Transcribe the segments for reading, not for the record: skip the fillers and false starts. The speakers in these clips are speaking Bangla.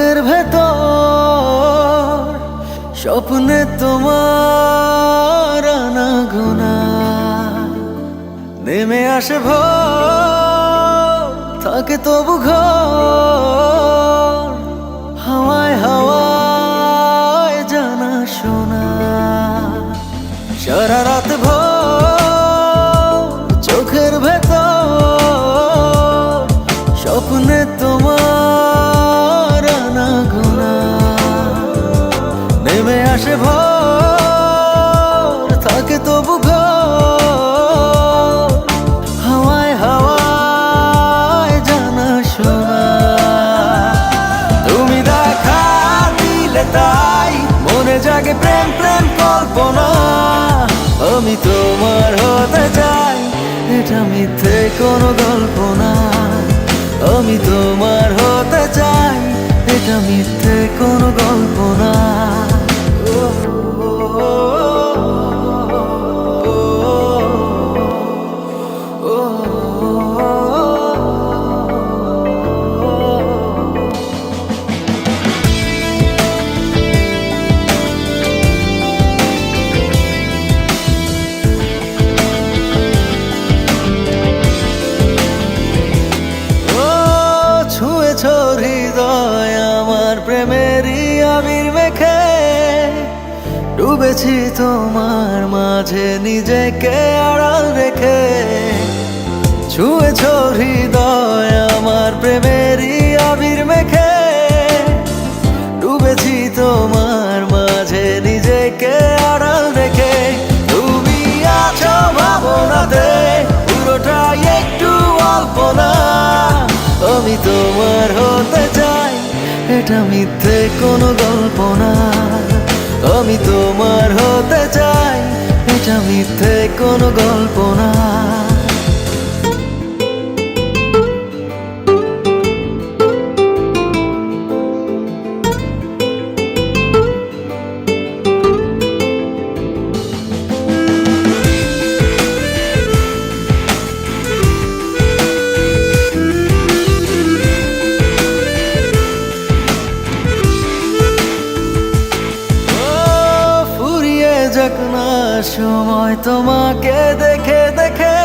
চোখের ভেতর স্বপ্নে তোমার আনাগোনা নেমে আসে ভোর, থাকে তবু ঘর হাওয়ায় হাওয়ায় জানা শোনা। সারা রাত ভোর চোখের ভেতর স্বপ্নে তোমার আনাগোনা নেমে আসে ভোর, থাকে তবু ঘর হাওয়ায় হাওয়ায় জানা শোনা। তুমি দেখা দিলে তাই মনে জাগে প্রেম প্রেম কল্পনা। আমি তোমার হতে চাই, এটা মিথ্যে কোনো গল্প না। আমি তোমার হতে চাই, এটা মিথ্যে কোনো গল্প না। হৃদয় আমার প্রেমেরই আবির মেখে, ডুবেছি তোমার মাঝে নিজেকে আড়াল রেখে। ছুঁয়েছ হৃদয় আমার প্রেমেরই আবির মেখে, ডুবেছি তোমার মাঝে নিজেকে আড়াল রেখে। তুমি আছো ভাবনাতে, পুরোটাই একটু অল্প না। আমি তোমার হতে চাই, এটা মিথ্যে কোনো গল্প না। আমি তোমার হতে চাই, এটা মিথ্যে কোনো গল্প না। যাক না সময় তোমাকে দেখে দেখে,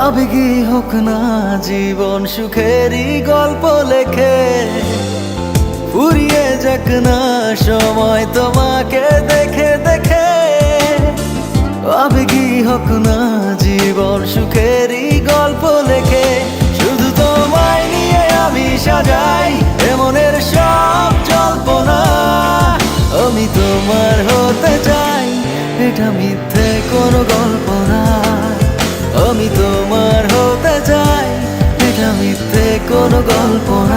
আবেগী হোক না জীবন সুখেরই গল্প লেখে। ফুরিয়ে যাক না সময় তোমাকে দেখে দেখে, আবেগী হোক না জীবন সুখেরই গল্প লেখে। শুধু তোমায় নিয়ে আমি সাজাই এমনের সব জল্পনা। আমি তোমার হতে চাই, এটা মিথ্যে কোনো গল্প না। আমি তোমার হতে চাই, এটা মিথ্যে কোনো গল্প না।